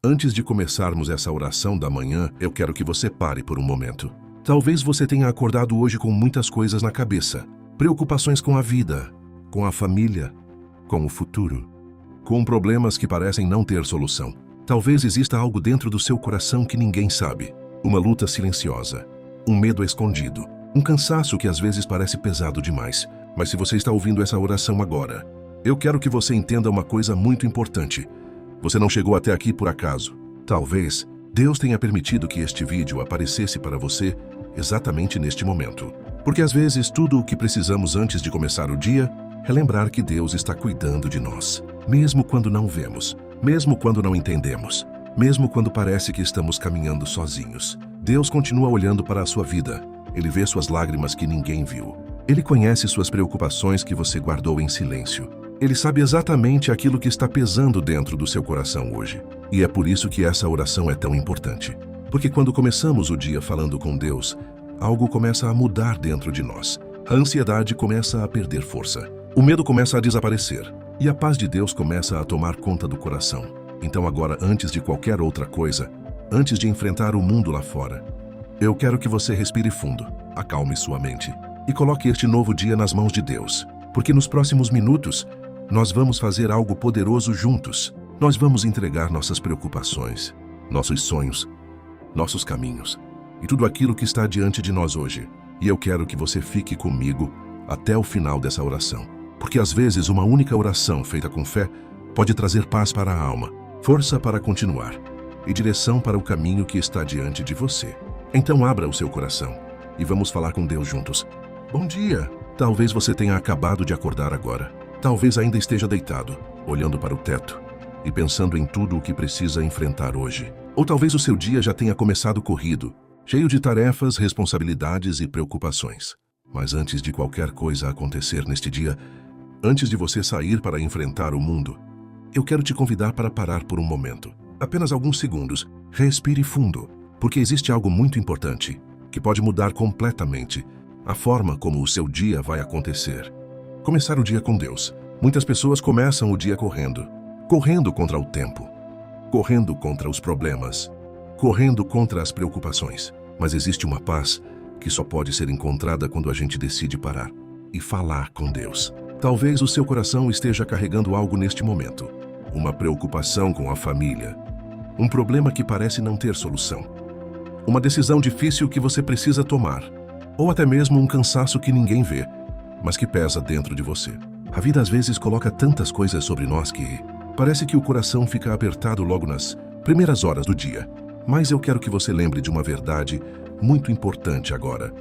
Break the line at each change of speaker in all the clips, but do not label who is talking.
Antes de começarmos essa oração da manhã, eu quero que você pare por um momento. Talvez você tenha acordado hoje com muitas coisas na cabeça. Preocupações com a vida, com a família, com o futuro, com problemas que parecem não ter solução. Talvez exista algo dentro do seu coração que ninguém sabe. Uma luta silenciosa, um medo escondido, um cansaço que às vezes parece pesado demais. Mas se você está ouvindo essa oração agora, eu quero que você entenda uma coisa muito importante. Você não chegou até aqui por acaso. Talvez Deus tenha permitido que este vídeo aparecesse para você exatamente neste momento. Porque às vezes tudo o que precisamos antes de começar o dia é lembrar que Deus está cuidando de nós. Mesmo quando não vemos, mesmo quando não entendemos, mesmo quando parece que estamos caminhando sozinhos. Deus continua olhando para a sua vida. Ele vê suas lágrimas que ninguém viu. Ele conhece suas preocupações que você guardou em silêncio. Ele sabe exatamente aquilo que está pesando dentro do seu coração hoje. E é por isso que essa oração é tão importante. Porque quando começamos o dia falando com Deus, algo começa a mudar dentro de nós. A ansiedade começa a perder força. O medo começa a desaparecer. E a paz de Deus começa a tomar conta do coração. Então agora, antes de qualquer outra coisa, antes de enfrentar o mundo lá fora, eu quero que você respire fundo, acalme sua mente e coloque este novo dia nas mãos de Deus. Porque nos próximos minutos, nós vamos fazer algo poderoso juntos. Nós vamos entregar nossas preocupações, nossos sonhos, nossos caminhos e tudo aquilo que está diante de nós hoje. E eu quero que você fique comigo até o final dessa oração. Porque às vezes uma única oração feita com fé pode trazer paz para a alma, força para continuar e direção para o caminho que está diante de você. Então abra o seu coração e vamos falar com Deus juntos. Bom dia! Talvez você tenha acabado de acordar agora. Talvez ainda esteja deitado, olhando para o teto e pensando em tudo o que precisa enfrentar hoje. Ou talvez o seu dia já tenha começado corrido, cheio de tarefas, responsabilidades e preocupações. Mas antes de qualquer coisa acontecer neste dia, antes de você sair para enfrentar o mundo, eu quero te convidar para parar por um momento. Apenas alguns segundos. Respire fundo, porque existe algo muito importante que pode mudar completamente a forma como o seu dia vai acontecer. Começar o dia com Deus. Muitas pessoas começam o dia correndo. Correndo contra o tempo. Correndo contra os problemas. Correndo contra as preocupações. Mas existe uma paz que só pode ser encontrada quando a gente decide parar e falar com Deus. Talvez o seu coração esteja carregando algo neste momento. Uma preocupação com a família. Um problema que parece não ter solução. Uma decisão difícil que você precisa tomar. Ou até mesmo um cansaço que ninguém vê, mas que pesa dentro de você. A vida às vezes coloca tantas coisas sobre nós que parece que o coração fica apertado logo nas primeiras horas do dia. Mas eu quero que você lembre de uma verdade muito importante agora.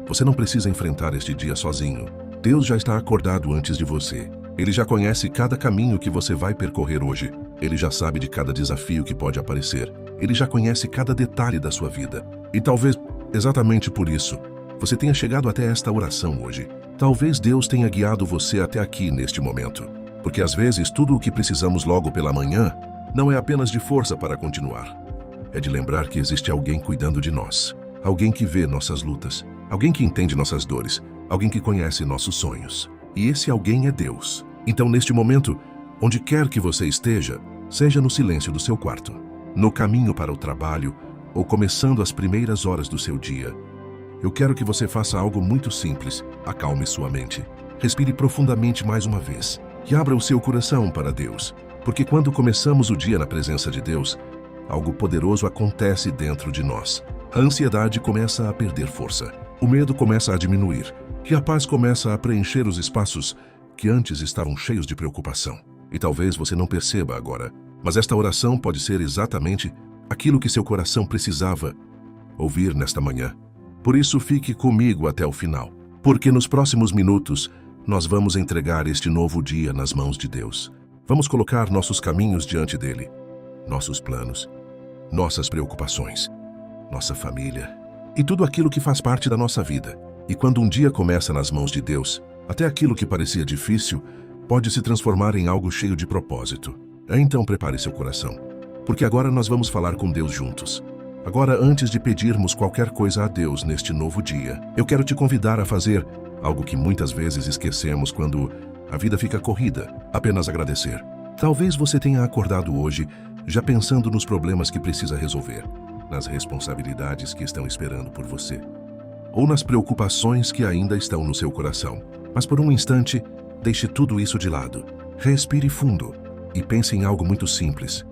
Você não precisa enfrentar este dia sozinho. Deus já está acordado antes de você. Ele já conhece cada caminho que você vai percorrer hoje. Ele já sabe de cada desafio que pode aparecer. Ele já conhece cada detalhe da sua vida. E talvez, exatamente por isso, você tenha chegado até esta oração hoje. Talvez Deus tenha guiado você até aqui neste momento. Porque às vezes tudo o que precisamos logo pela manhã não é apenas de força para continuar. É de lembrar que existe alguém cuidando de nós. Alguém que vê nossas lutas. Alguém que entende nossas dores. Alguém que conhece nossos sonhos. E esse alguém é Deus. Então neste momento, onde quer que você esteja, seja no silêncio do seu quarto, no caminho para o trabalho ou começando as primeiras horas do seu dia, eu quero que você faça algo muito simples. Acalme sua mente. Respire profundamente mais uma vez. E abra o seu coração para Deus. Porque quando começamos o dia na presença de Deus, algo poderoso acontece dentro de nós. A ansiedade começa a perder força. O medo começa a diminuir. E a paz começa a preencher os espaços que antes estavam cheios de preocupação. E talvez você não perceba agora, mas esta oração pode ser exatamente aquilo que seu coração precisava ouvir nesta manhã. Por isso, fique comigo até o final, porque nos próximos minutos nós vamos entregar este novo dia nas mãos de Deus. Vamos colocar nossos caminhos diante dele, nossos planos, nossas preocupações, nossa família e tudo aquilo que faz parte da nossa vida. E quando um dia começa nas mãos de Deus, até aquilo que parecia difícil pode se transformar em algo cheio de propósito. Então prepare seu coração, porque agora nós vamos falar com Deus juntos. Agora, antes de pedirmos qualquer coisa a Deus neste novo dia, eu quero te convidar a fazer algo que muitas vezes esquecemos quando a vida fica corrida, apenas agradecer. Talvez você tenha acordado hoje já pensando nos problemas que precisa resolver, nas responsabilidades que estão esperando por você, ou nas preocupações que ainda estão no seu coração. Mas por um instante, deixe tudo isso de lado. Respire fundo e pense em algo muito simples,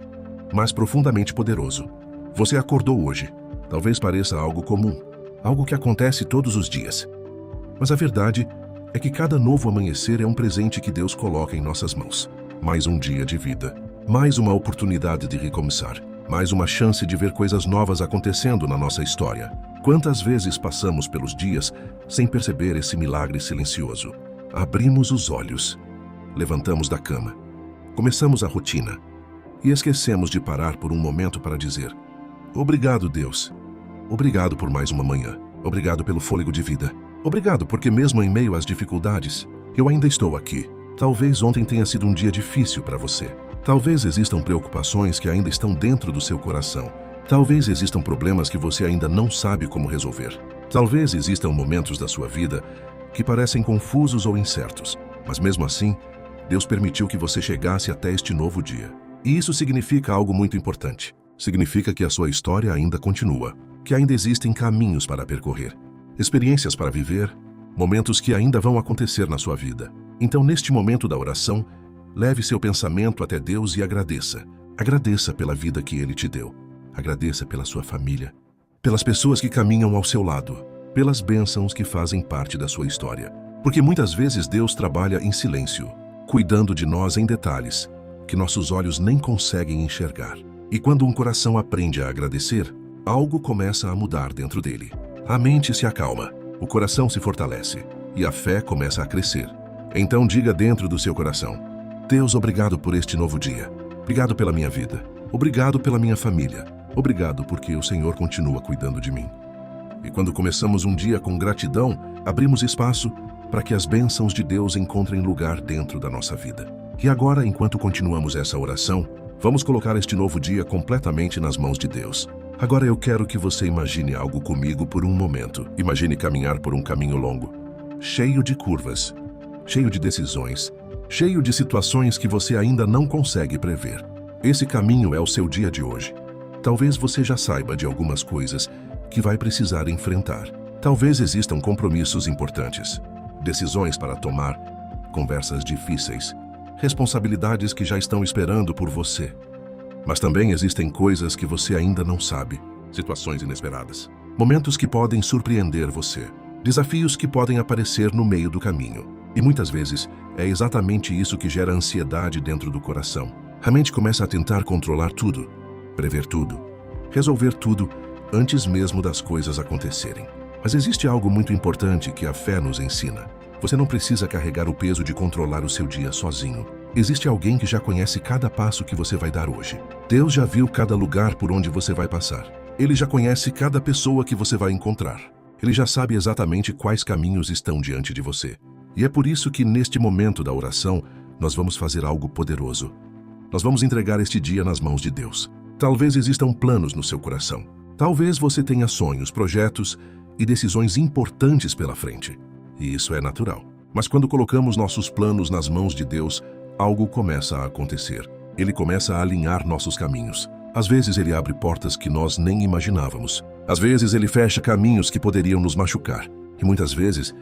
mas profundamente poderoso. Você acordou hoje. Talvez pareça algo comum, algo que acontece todos os dias. Mas a verdade é que cada novo amanhecer é um presente que Deus coloca em nossas mãos. Mais um dia de vida, mais uma oportunidade de recomeçar, mais uma chance de ver coisas novas acontecendo na nossa história. Quantas vezes passamos pelos dias sem perceber esse milagre silencioso? Abrimos os olhos, levantamos da cama, começamos a rotina e esquecemos de parar por um momento para dizer: obrigado, Deus. Obrigado por mais uma manhã. Obrigado pelo fôlego de vida. Obrigado porque mesmo em meio às dificuldades, eu ainda estou aqui. Talvez ontem tenha sido um dia difícil para você. Talvez existam preocupações que ainda estão dentro do seu coração. Talvez existam problemas que você ainda não sabe como resolver. Talvez existam momentos da sua vida que parecem confusos ou incertos. Mas mesmo assim, Deus permitiu que você chegasse até este novo dia. E isso significa algo muito importante. Significa que a sua história ainda continua, que ainda existem caminhos para percorrer, experiências para viver, momentos que ainda vão acontecer na sua vida. Então, neste momento da oração, leve seu pensamento até Deus e agradeça. Agradeça pela vida que Ele te deu. Agradeça pela sua família, pelas pessoas que caminham ao seu lado, pelas bênçãos que fazem parte da sua história. Porque muitas vezes Deus trabalha em silêncio, cuidando de nós em detalhes que nossos olhos nem conseguem enxergar. E quando um coração aprende a agradecer, algo começa a mudar dentro dele. A mente se acalma, o coração se fortalece e a fé começa a crescer. Então diga dentro do seu coração: Deus, obrigado por este novo dia. Obrigado pela minha vida. Obrigado pela minha família. Obrigado porque o Senhor continua cuidando de mim. E quando começamos um dia com gratidão, abrimos espaço para que as bênçãos de Deus encontrem lugar dentro da nossa vida. E agora, enquanto continuamos essa oração, vamos colocar este novo dia completamente nas mãos de Deus. Agora eu quero que você imagine algo comigo por um momento. Imagine caminhar por um caminho longo, cheio de curvas, cheio de decisões, cheio de situações que você ainda não consegue prever. Esse caminho é o seu dia de hoje. Talvez você já saiba de algumas coisas que vai precisar enfrentar. Talvez existam compromissos importantes, decisões para tomar, conversas difíceis, responsabilidades que já estão esperando por você. Mas também existem coisas que você ainda não sabe, situações inesperadas, momentos que podem surpreender você, desafios que podem aparecer no meio do caminho. E muitas vezes é exatamente isso que gera ansiedade dentro do coração. A mente começa a tentar controlar tudo, prever tudo, resolver tudo antes mesmo das coisas acontecerem. Mas existe algo muito importante que a fé nos ensina. Você não precisa carregar o peso de controlar o seu dia sozinho. Existe alguém que já conhece cada passo que você vai dar hoje. Deus já viu cada lugar por onde você vai passar. Ele já conhece cada pessoa que você vai encontrar. Ele já sabe exatamente quais caminhos estão diante de você. E é por isso que neste momento da oração, nós vamos fazer algo poderoso. Nós vamos entregar este dia nas mãos de Deus. Talvez existam planos no seu coração. Talvez você tenha sonhos, projetos e decisões importantes pela frente. E isso é natural. Mas quando colocamos nossos planos nas mãos de Deus, algo começa a acontecer. Ele começa a alinhar nossos caminhos. Às vezes ele abre portas que nós nem imaginávamos. Às vezes ele fecha caminhos que poderiam nos machucar. E muitas vezes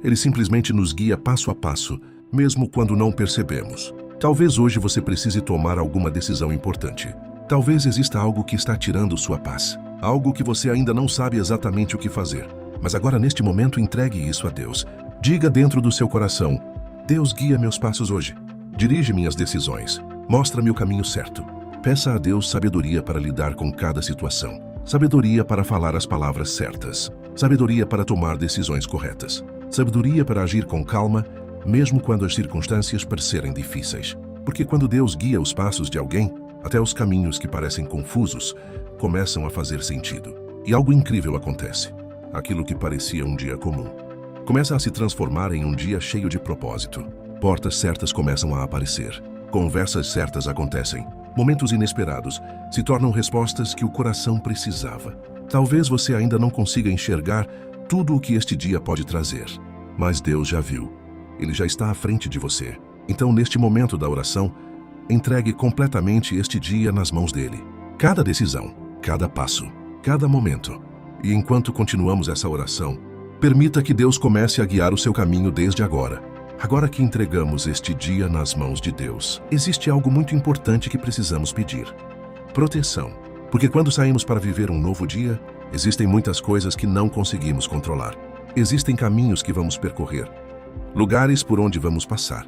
ele simplesmente nos guia passo a passo, mesmo quando não percebemos. Talvez hoje você precise tomar alguma decisão importante. Talvez exista algo que está tirando sua paz. Algo que você ainda não sabe exatamente o que fazer. Mas agora, neste momento, entregue isso a Deus. Diga dentro do seu coração: Deus, guia meus passos hoje. Dirige minhas decisões. Mostra-me o caminho certo. Peça a Deus sabedoria para lidar com cada situação. Sabedoria para falar as palavras certas. Sabedoria para tomar decisões corretas. Sabedoria para agir com calma, mesmo quando as circunstâncias parecerem difíceis. Porque quando Deus guia os passos de alguém, até os caminhos que parecem confusos começam a fazer sentido. E algo incrível acontece. Aquilo que parecia um dia comum começa a se transformar em um dia cheio de propósito. Portas certas começam a aparecer. Conversas certas acontecem. Momentos inesperados se tornam respostas que o coração precisava. Talvez você ainda não consiga enxergar tudo o que este dia pode trazer. Mas Deus já viu. Ele já está à frente de você. Então, neste momento da oração, Entregue completamente este dia nas mãos dele. Cada decisão, cada passo, cada momento. E enquanto continuamos essa oração, permita que Deus comece a guiar o seu caminho desde agora. Agora que entregamos este dia nas mãos de Deus, existe algo muito importante que precisamos pedir: proteção. Porque quando saímos para viver um novo dia, existem muitas coisas que não conseguimos controlar. Existem caminhos que vamos percorrer, lugares por onde vamos passar,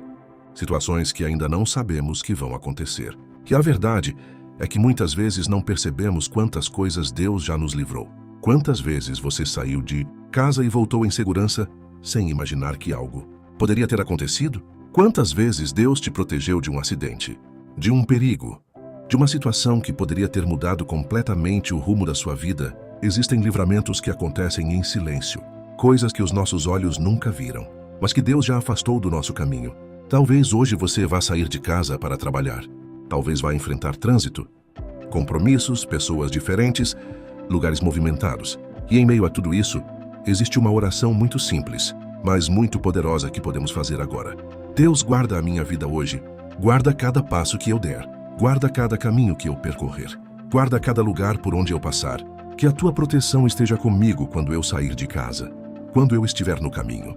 situações que ainda não sabemos que vão acontecer. E a verdade é que muitas vezes não percebemos quantas coisas Deus já nos livrou. Quantas vezes você saiu de casa e voltou em segurança sem imaginar que algo poderia ter acontecido? Quantas vezes Deus te protegeu de um acidente, de um perigo, de uma situação que poderia ter mudado completamente o rumo da sua vida? Existem livramentos que acontecem em silêncio, coisas que os nossos olhos nunca viram, mas que Deus já afastou do nosso caminho. Talvez hoje você vá sair de casa para trabalhar. Talvez vá enfrentar trânsito, compromissos, pessoas diferentes, lugares movimentados. E em meio a tudo isso, existe uma oração muito simples, mas muito poderosa que podemos fazer agora. Deus, guarda a minha vida hoje. Guarda cada passo que eu der. Guarda cada caminho que eu percorrer. Guarda cada lugar por onde eu passar. Que a tua proteção esteja comigo quando eu sair de casa, quando eu estiver no caminho,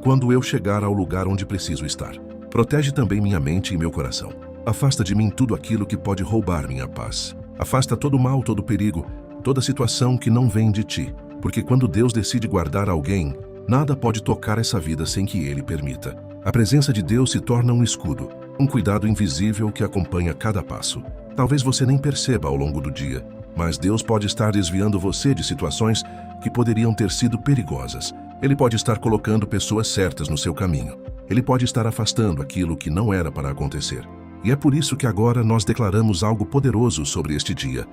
quando eu chegar ao lugar onde preciso estar. Protege também minha mente e meu coração. Afasta de mim tudo aquilo que pode roubar minha paz. Afasta todo mal, todo perigo, toda situação que não vem de ti. Porque quando Deus decide guardar alguém, nada pode tocar essa vida sem que Ele permita. A presença de Deus se torna um escudo, um cuidado invisível que acompanha cada passo. Talvez você nem perceba ao longo do dia, mas Deus pode estar desviando você de situações que poderiam ter sido perigosas. Ele pode estar colocando pessoas certas no seu caminho. Ele pode estar afastando aquilo que não era para acontecer. E é por isso que agora nós declaramos algo poderoso sobre este dia.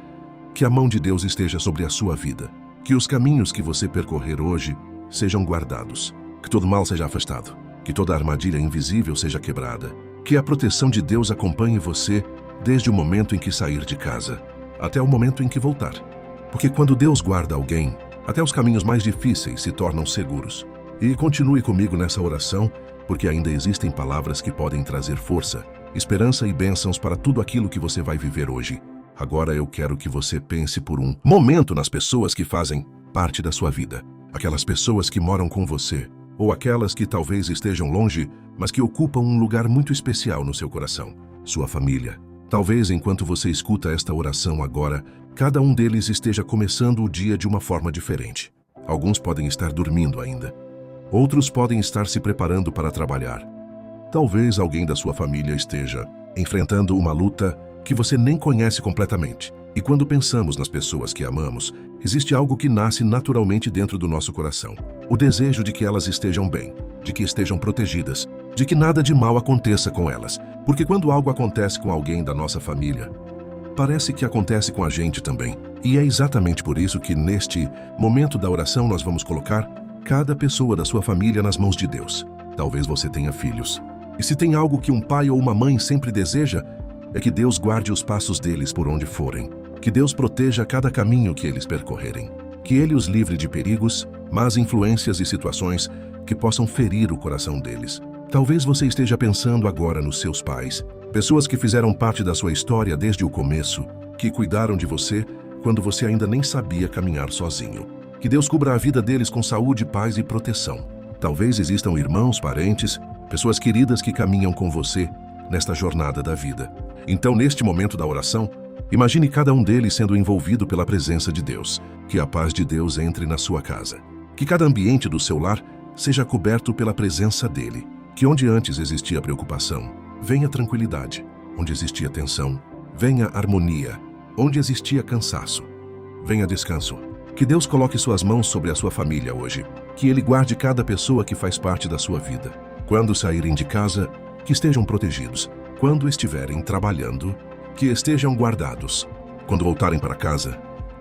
Que a mão de Deus esteja sobre a sua vida. Que os caminhos que você percorrer hoje sejam guardados. Que todo mal seja afastado. Que toda armadilha invisível seja quebrada. Que a proteção de Deus acompanhe você desde o momento em que sair de casa até o momento em que voltar. Porque quando Deus guarda alguém, até os caminhos mais difíceis se tornam seguros. E continue comigo nessa oração, porque ainda existem palavras que podem trazer força, esperança e bênçãos para tudo aquilo que você vai viver hoje. Agora eu quero que você pense por um momento nas pessoas que fazem parte da sua vida. Aquelas pessoas que moram com você, ou aquelas que talvez estejam longe, mas que ocupam um lugar muito especial no seu coração. Sua família. Talvez enquanto você escuta esta oração agora, cada um deles esteja começando o dia de uma forma diferente. Alguns podem estar dormindo ainda. Outros podem estar se preparando para trabalhar. Talvez alguém da sua família esteja enfrentando uma luta que você nem conhece completamente. E quando pensamos nas pessoas que amamos, existe algo que nasce naturalmente dentro do nosso coração. O desejo de que elas estejam bem, de que estejam protegidas, de que nada de mal aconteça com elas. Porque quando algo acontece com alguém da nossa família, parece que acontece com a gente também. E é exatamente por isso que neste momento da oração nós vamos colocar cada pessoa da sua família nas mãos de Deus. Talvez você tenha filhos. E se tem algo que um pai ou uma mãe sempre deseja, é que Deus guarde os passos deles por onde forem. Que Deus proteja cada caminho que eles percorrerem. Que Ele os livre de perigos, más influências e situações que possam ferir o coração deles. Talvez você esteja pensando agora nos seus pais, pessoas que fizeram parte da sua história desde o começo, que cuidaram de você quando você ainda nem sabia caminhar sozinho. Que Deus cubra a vida deles com saúde, paz e proteção. Talvez existam irmãos, parentes, pessoas queridas que caminham com você nesta jornada da vida. Então, neste momento da oração, imagine cada um deles sendo envolvido pela presença de Deus. Que a paz de Deus entre na sua casa. Que cada ambiente do seu lar seja coberto pela presença dele. Que onde antes existia preocupação, venha tranquilidade. Onde existia tensão, venha harmonia. Onde existia cansaço, venha descanso. Que Deus coloque suas mãos sobre a sua família hoje. Que Ele guarde cada pessoa que faz parte da sua vida. Quando saírem de casa, que estejam protegidos. Quando estiverem trabalhando, que estejam guardados. Quando voltarem para casa,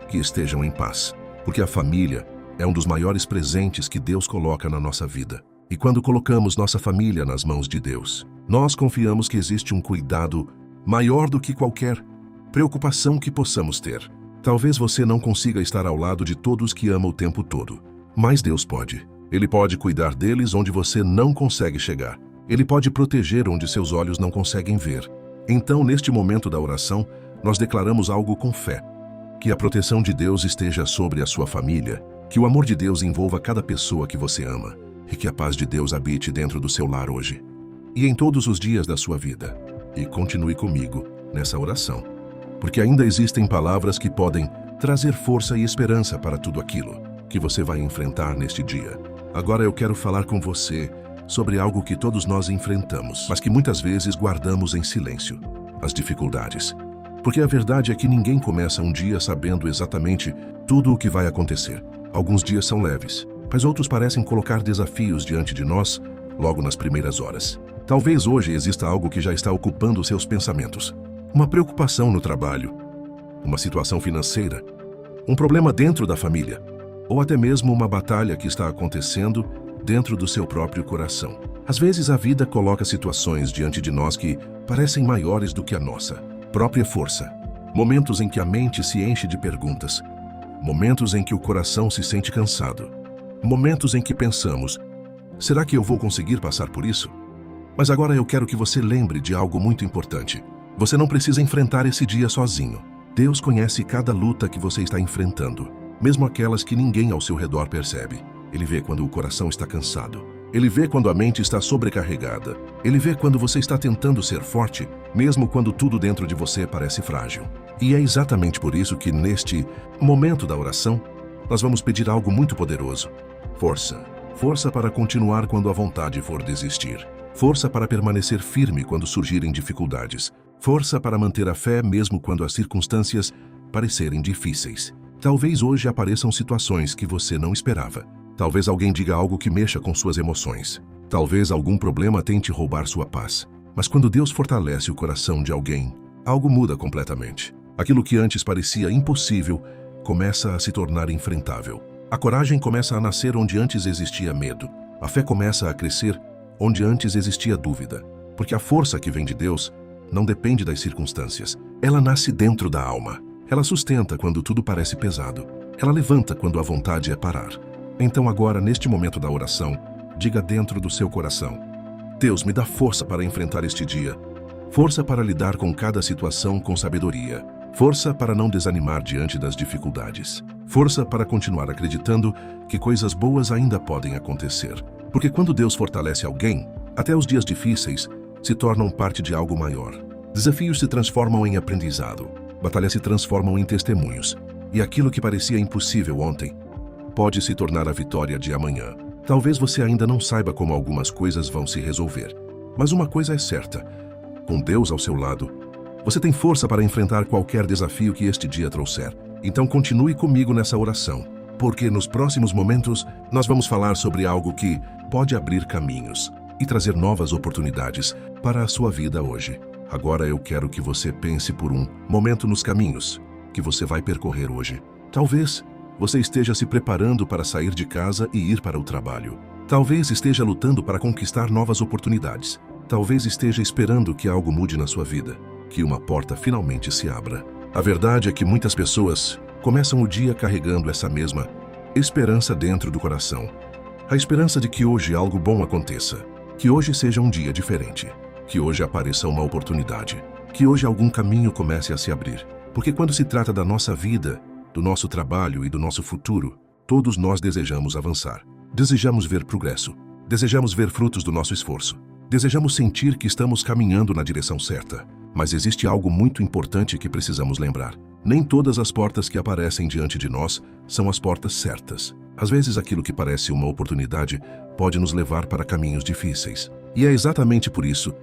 que estejam em paz. Porque a família é um dos maiores presentes que Deus coloca na nossa vida. E quando colocamos nossa família nas mãos de Deus, nós confiamos que existe um cuidado maior do que qualquer preocupação que possamos ter. Talvez você não consiga estar ao lado de todos que ama o tempo todo, mas Deus pode. Ele pode cuidar deles onde você não consegue chegar. Ele pode proteger onde seus olhos não conseguem ver. Então, neste momento da oração, nós declaramos algo com fé. Que a proteção de Deus esteja sobre a sua família, que o amor de Deus envolva cada pessoa que você ama e que a paz de Deus habite dentro do seu lar hoje e em todos os dias da sua vida. E continue comigo nessa oração, porque ainda existem palavras que podem trazer força e esperança para tudo aquilo que você vai enfrentar neste dia. Agora eu quero falar com você sobre algo que todos nós enfrentamos, mas que muitas vezes guardamos em silêncio: as dificuldades. Porque a verdade é que ninguém começa um dia sabendo exatamente tudo o que vai acontecer. Alguns dias são leves, mas outros parecem colocar desafios diante de nós logo nas primeiras horas. Talvez hoje exista algo que já está ocupando seus pensamentos. Uma preocupação no trabalho, uma situação financeira, um problema dentro da família, ou até mesmo uma batalha que está acontecendo dentro do seu próprio coração. Às vezes a vida coloca situações diante de nós que parecem maiores do que a nossa própria força. Momentos em que a mente se enche de perguntas. Momentos em que o coração se sente cansado. Momentos em que pensamos: será que eu vou conseguir passar por isso? Mas agora eu quero que você lembre de algo muito importante. Você não precisa enfrentar esse dia sozinho. Deus conhece cada luta que você está enfrentando, mesmo aquelas que ninguém ao seu redor percebe. Ele vê quando o coração está cansado. Ele vê quando a mente está sobrecarregada. Ele vê quando você está tentando ser forte, mesmo quando tudo dentro de você parece frágil. E é exatamente por isso que neste momento da oração, nós vamos pedir algo muito poderoso. Força. Força para continuar quando a vontade for desistir. Força para permanecer firme quando surgirem dificuldades. Força para manter a fé mesmo quando as circunstâncias parecerem difíceis. Talvez hoje apareçam situações que você não esperava. Talvez alguém diga algo que mexa com suas emoções. Talvez algum problema tente roubar sua paz. Mas quando Deus fortalece o coração de alguém, algo muda completamente. Aquilo que antes parecia impossível começa a se tornar enfrentável. A coragem começa a nascer onde antes existia medo. A fé começa a crescer onde antes existia dúvida. Porque a força que vem de Deus não depende das circunstâncias. Ela nasce dentro da alma. Ela sustenta quando tudo parece pesado. Ela levanta quando a vontade é parar. Então agora, neste momento da oração, diga dentro do seu coração: Deus, me dá força para enfrentar este dia. Força para lidar com cada situação com sabedoria. Força para não desanimar diante das dificuldades. Força para continuar acreditando que coisas boas ainda podem acontecer. Porque quando Deus fortalece alguém, até os dias difíceis se tornam parte de algo maior. Desafios se transformam em aprendizado. Batalhas se transformam em testemunhos. E aquilo que parecia impossível ontem pode se tornar a vitória de amanhã. Talvez você ainda não saiba como algumas coisas vão se resolver. Mas uma coisa é certa: com Deus ao seu lado, você tem força para enfrentar qualquer desafio que este dia trouxer. Então continue comigo nessa oração, porque nos próximos momentos nós vamos falar sobre algo que pode abrir caminhos e trazer novas oportunidades para a sua vida hoje. Agora eu quero que você pense por um momento nos caminhos que você vai percorrer hoje. Talvez você esteja se preparando para sair de casa e ir para o trabalho. Talvez esteja lutando para conquistar novas oportunidades. Talvez esteja esperando que algo mude na sua vida, que uma porta finalmente se abra. A verdade é que muitas pessoas começam o dia carregando essa mesma esperança dentro do coração. A esperança de que hoje algo bom aconteça, que hoje seja um dia diferente, que hoje apareça uma oportunidade, que hoje algum caminho comece a se abrir. Porque quando se trata da nossa vida, do nosso trabalho e do nosso futuro, todos nós desejamos avançar. Desejamos ver progresso. Desejamos ver frutos do nosso esforço. Desejamos sentir que estamos caminhando na direção certa. Mas existe algo muito importante que precisamos lembrar. Nem todas as portas que aparecem diante de nós são as portas certas. Às vezes aquilo que parece uma oportunidade pode nos levar para caminhos difíceis. E é exatamente por isso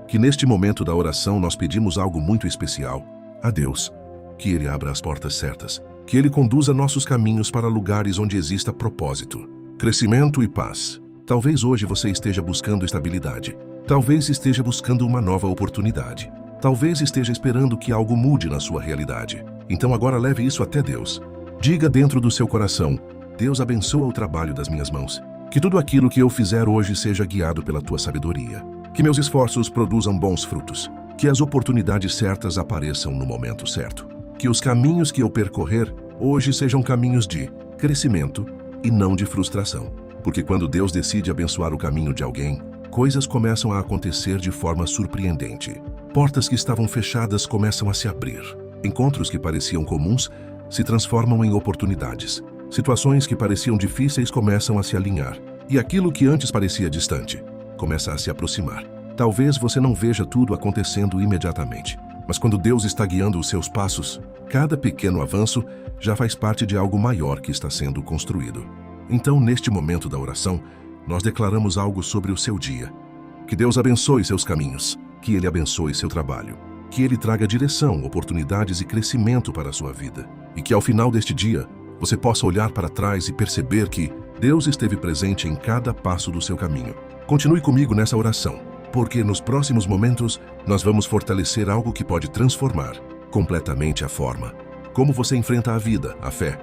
que neste momento da oração nós pedimos algo muito especial a Deus: que Ele abra as portas certas, que Ele conduza nossos caminhos para lugares onde exista propósito, crescimento e paz. Talvez hoje você esteja buscando estabilidade. Talvez esteja buscando uma nova oportunidade. Talvez esteja esperando que algo mude na sua realidade. Então agora leve isso até Deus. Diga dentro do seu coração: Deus, abençoa o trabalho das minhas mãos. Que tudo aquilo que eu fizer hoje seja guiado pela tua sabedoria. Que meus esforços produzam bons frutos. Que as oportunidades certas apareçam no momento certo. Que os caminhos que eu percorrer hoje sejam caminhos de crescimento e não de frustração. Porque quando Deus decide abençoar o caminho de alguém, coisas começam a acontecer de forma surpreendente. Portas que estavam fechadas começam a se abrir. Encontros que pareciam comuns se transformam em oportunidades. Situações que pareciam difíceis começam a se alinhar. E aquilo que antes parecia distante começa a se aproximar. Talvez você não veja tudo acontecendo imediatamente, mas quando Deus está guiando os seus passos, cada pequeno avanço já faz parte de algo maior que está sendo construído. Então, neste momento da oração, nós declaramos algo sobre o seu dia. Que Deus abençoe seus caminhos, que Ele abençoe seu trabalho, que Ele traga direção, oportunidades e crescimento para a sua vida. E que ao final deste dia, você possa olhar para trás e perceber que Deus esteve presente em cada passo do seu caminho. Continue comigo nessa oração, porque nos próximos momentos nós vamos fortalecer algo que pode transformar completamente a forma como você enfrenta a vida, a fé.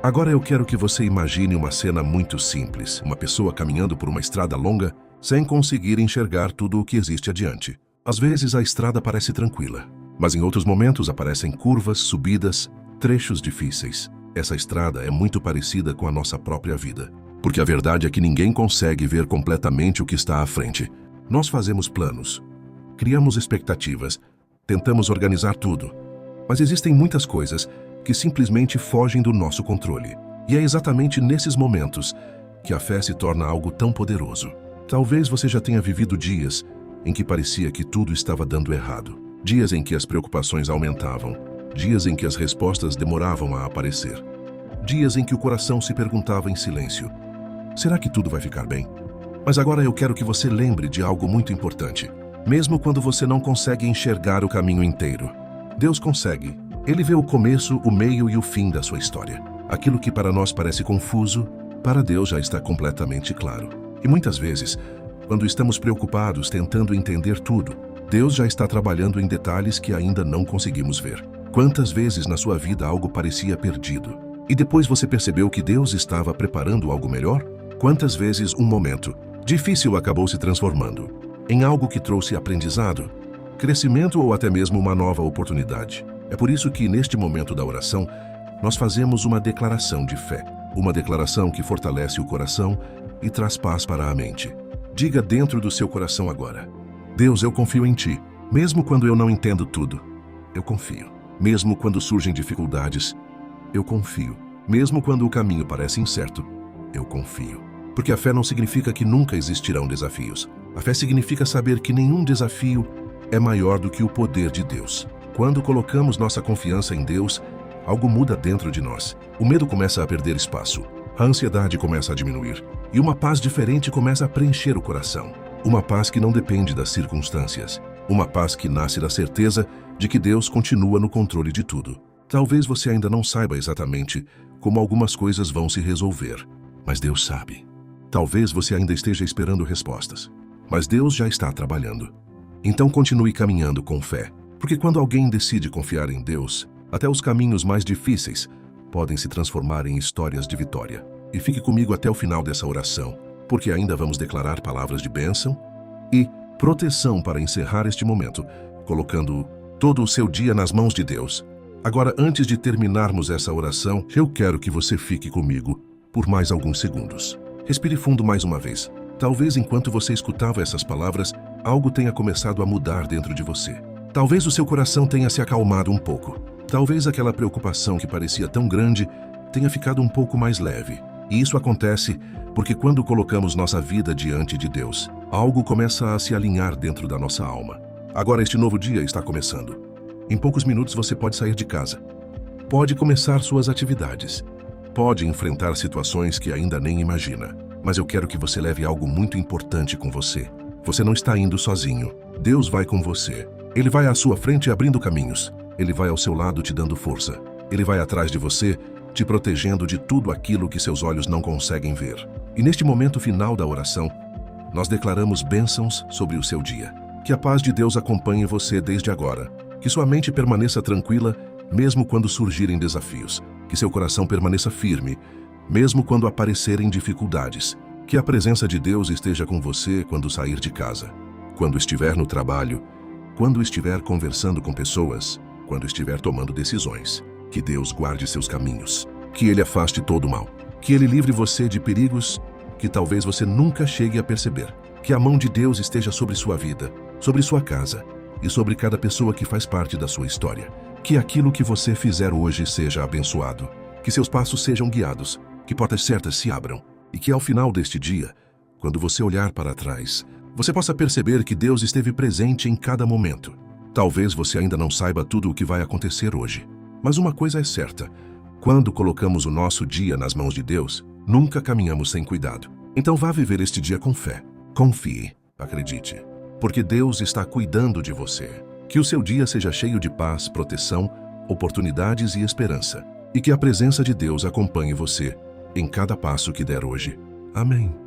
Agora eu quero que você imagine uma cena muito simples, uma pessoa caminhando por uma estrada longa sem conseguir enxergar tudo o que existe adiante. Às vezes a estrada parece tranquila, mas em outros momentos aparecem curvas, subidas, trechos difíceis. Essa estrada é muito parecida com a nossa própria vida, porque a verdade é que ninguém consegue ver completamente o que está à frente. Nós fazemos planos, criamos expectativas, tentamos organizar tudo, mas existem muitas coisas que simplesmente fogem do nosso controle. E é exatamente nesses momentos que a fé se torna algo tão poderoso. Talvez você já tenha vivido dias em que parecia que tudo estava dando errado. Dias em que as preocupações aumentavam. Dias em que as respostas demoravam a aparecer. Dias em que o coração se perguntava em silêncio: será que tudo vai ficar bem? Mas agora eu quero que você lembre de algo muito importante. Mesmo quando você não consegue enxergar o caminho inteiro, Deus consegue. Ele vê o começo, o meio e o fim da sua história. Aquilo que para nós parece confuso, para Deus já está completamente claro. E muitas vezes, quando estamos preocupados tentando entender tudo, Deus já está trabalhando em detalhes que ainda não conseguimos ver. Quantas vezes na sua vida algo parecia perdido, e depois você percebeu que Deus estava preparando algo melhor? Quantas vezes um momento difícil acabou se transformando em algo que trouxe aprendizado, crescimento ou até mesmo uma nova oportunidade? É por isso que, neste momento da oração, nós fazemos uma declaração de fé. Uma declaração que fortalece o coração e traz paz para a mente. Diga dentro do seu coração agora: Deus, eu confio em Ti. Mesmo quando eu não entendo tudo, eu confio. Mesmo quando surgem dificuldades, eu confio. Mesmo quando o caminho parece incerto, eu confio. Porque a fé não significa que nunca existirão desafios. A fé significa saber que nenhum desafio é maior do que o poder de Deus. Quando colocamos nossa confiança em Deus, algo muda dentro de nós. O medo começa a perder espaço, a ansiedade começa a diminuir e uma paz diferente começa a preencher o coração. Uma paz que não depende das circunstâncias. Uma paz que nasce da certeza de que Deus continua no controle de tudo. Talvez você ainda não saiba exatamente como algumas coisas vão se resolver, mas Deus sabe. Talvez você ainda esteja esperando respostas, mas Deus já está trabalhando. Então continue caminhando com fé. Porque quando alguém decide confiar em Deus, até os caminhos mais difíceis podem se transformar em histórias de vitória. E fique comigo até o final dessa oração, porque ainda vamos declarar palavras de bênção e proteção para encerrar este momento, colocando todo o seu dia nas mãos de Deus. Agora, antes de terminarmos essa oração, eu quero que você fique comigo por mais alguns segundos. Respire fundo mais uma vez. Talvez enquanto você escutava essas palavras, algo tenha começado a mudar dentro de você. Talvez o seu coração tenha se acalmado um pouco. Talvez aquela preocupação que parecia tão grande tenha ficado um pouco mais leve. E isso acontece porque quando colocamos nossa vida diante de Deus, algo começa a se alinhar dentro da nossa alma. Agora este novo dia está começando. Em poucos minutos você pode sair de casa. Pode começar suas atividades. Pode enfrentar situações que ainda nem imagina. Mas eu quero que você leve algo muito importante com você. Você não está indo sozinho. Deus vai com você. Ele vai à sua frente abrindo caminhos. Ele vai ao seu lado te dando força. Ele vai atrás de você, te protegendo de tudo aquilo que seus olhos não conseguem ver. E neste momento final da oração, nós declaramos bênçãos sobre o seu dia. Que a paz de Deus acompanhe você desde agora. Que sua mente permaneça tranquila, mesmo quando surgirem desafios. Que seu coração permaneça firme, mesmo quando aparecerem dificuldades. Que a presença de Deus esteja com você quando sair de casa, quando estiver no trabalho, quando estiver conversando com pessoas, quando estiver tomando decisões. Que Deus guarde seus caminhos, que Ele afaste todo o mal, que Ele livre você de perigos que talvez você nunca chegue a perceber. Que a mão de Deus esteja sobre sua vida, sobre sua casa e sobre cada pessoa que faz parte da sua história. Que aquilo que você fizer hoje seja abençoado, que seus passos sejam guiados, que portas certas se abram e que ao final deste dia, quando você olhar para trás, você possa perceber que Deus esteve presente em cada momento. Talvez você ainda não saiba tudo o que vai acontecer hoje, mas uma coisa é certa: quando colocamos o nosso dia nas mãos de Deus, nunca caminhamos sem cuidado. Então vá viver este dia com fé. Confie, acredite, porque Deus está cuidando de você. Que o seu dia seja cheio de paz, proteção, oportunidades e esperança, e que a presença de Deus acompanhe você em cada passo que der hoje. Amém.